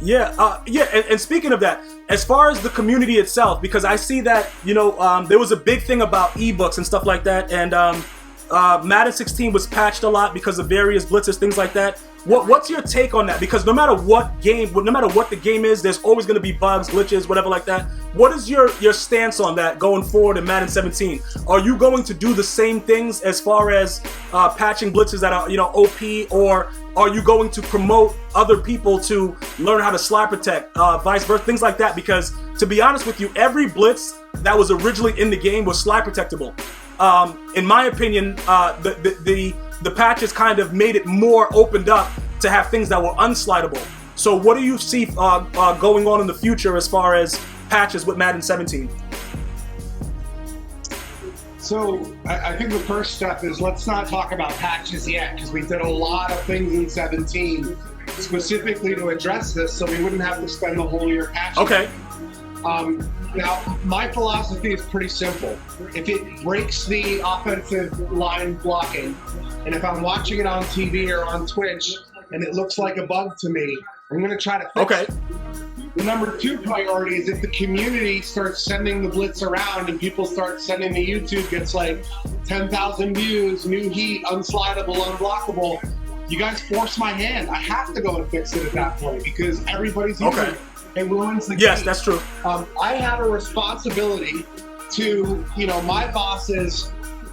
Yeah, and speaking of that, as far as the community itself, because I see that, there was a big thing about ebooks and stuff like that, and Madden 16 was patched a lot because of various blitzes, things like that. What's your take on that? Because no matter what the game is, there's always going to be bugs, glitches, whatever like that. What is your stance on that going forward in Madden 17? Are you going to do the same things as far as patching blitzes that are OP, or are you going to promote other people to learn how to slide protect, vice versa, things like that? Because to be honest with you, every blitz that was originally in the game was slide protectable. In my opinion, the patches kind of made it more opened up to have things that were unslidable. So what do you see going on in the future as far as patches with Madden 17? So I think the first step is, let's not talk about patches yet, because we did a lot of things in 17 specifically to address this, so we wouldn't have to spend the whole year patching. Okay. Now, my philosophy is pretty simple. If it breaks the offensive line blocking, and if I'm watching it on TV or on Twitch and it looks like a bug to me, I'm going to try to fix it. The number 2 priority is, if the community starts sending the blitz around and people start sending the YouTube, gets like 10,000 views, new heat, unslidable, unblockable, you guys force my hand. I have to go and fix it at that point, because everybody's using it. It ruins the game. Yes, that's true. I have a responsibility to, my bosses,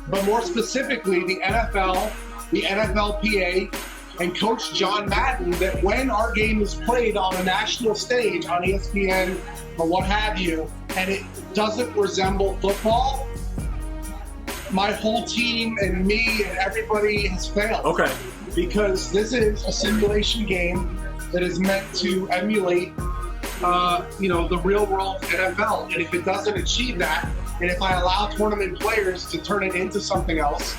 but more specifically the NFL, the NFLPA, and Coach John Madden, that when our game is played on a national stage, on ESPN or what have you, and it doesn't resemble football, my whole team and me and everybody has failed. Okay. Because this is a simulation game that is meant to emulate the real world NFL. And if it doesn't achieve that, and if I allow tournament players to turn it into something else,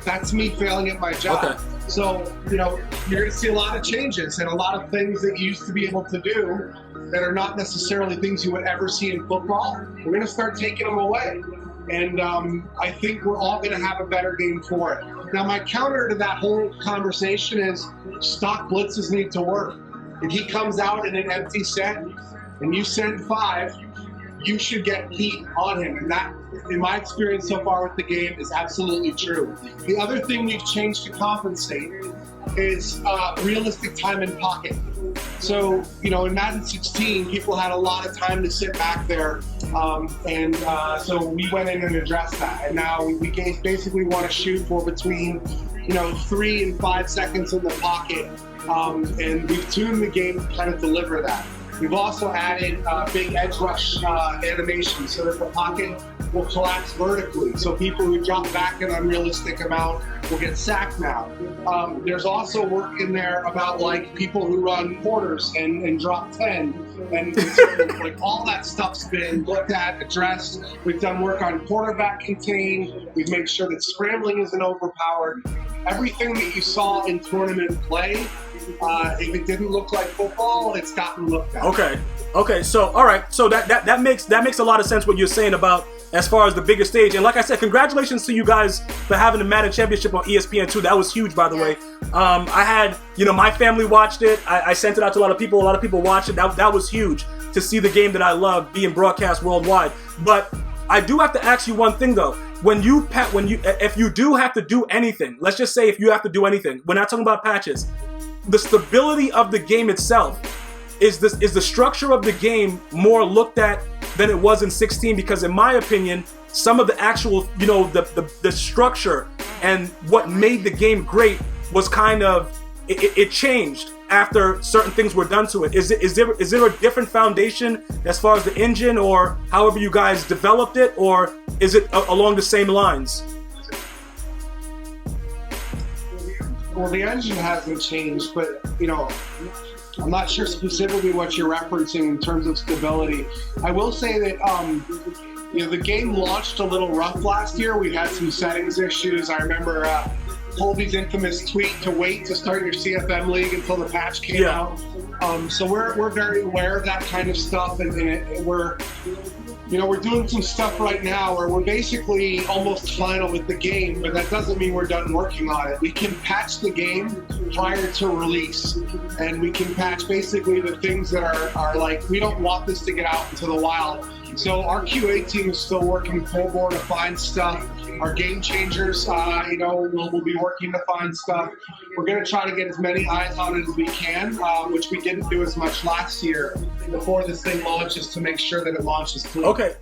that's me failing at my job. Okay. So, you're going to see a lot of changes and a lot of things that you used to be able to do that are not necessarily things you would ever see in football. We're going to start taking them away. And I think we're all going to have a better game for it. Now, my counter to that whole conversation is, stock blitzes need to work. If he comes out in an empty set and you send 5, you should get heat on him. And that, in my experience so far with the game, is absolutely true. The other thing we've changed to compensate is realistic time in pocket. So, in Madden 16, people had a lot of time to sit back there. So we went in and addressed that. And now we basically want to shoot for between, 3 and 5 seconds in the pocket. And we've tuned the game to kind of deliver that. We've also added big edge rush animation so that the pocket will collapse vertically. So people who drop back an unrealistic amount will get sacked now. There's also work in there about people who run quarters and drop 10. And so, all that stuff's been looked at, addressed. We've done work on quarterback contain. We've made sure that scrambling isn't overpowered. Everything that you saw in tournament play, if it didn't look like football, it's gotten looked at. Okay. So all right. So that makes a lot of sense what you're saying about as far as the bigger stage. And like I said, congratulations to you guys for having the Madden Championship on ESPN2. That was huge, by the way. I had, my family watched it. I sent it out to a lot of people. A lot of people watched it. That was huge to see the game that I love being broadcast worldwide. But I do have to ask you one thing though. If you do have to do anything, let's just say if you have to do anything, we're not talking about patches. The stability of the game itself, is the structure of the game more looked at than it was in 16? Because in my opinion, some of the actual, the structure and what made the game great was kind of, it changed after certain things were done to it. Is there a different foundation as far as the engine or however you guys developed it, or is it along the same lines? Well, the engine hasn't changed, but, I'm not sure specifically what you're referencing in terms of stability. I will say that, the game launched a little rough last year. We had some settings issues. I remember Colby's infamous tweet to wait to start your CFM league until the patch came out. So we're very aware of that kind of stuff, and You know, we're doing some stuff right now where we're basically almost final with the game, but that doesn't mean we're done working on it. We can patch the game prior to release, and we can patch basically the things that are like, we don't want this to get out into the wild. So our QA team is still working full bore to find stuff. Our game changers, you know, we'll be working to find stuff. We're going to try to get as many eyes on it as we can, which we didn't do as much last year before this thing launches, to make sure that it launches clean. Okay.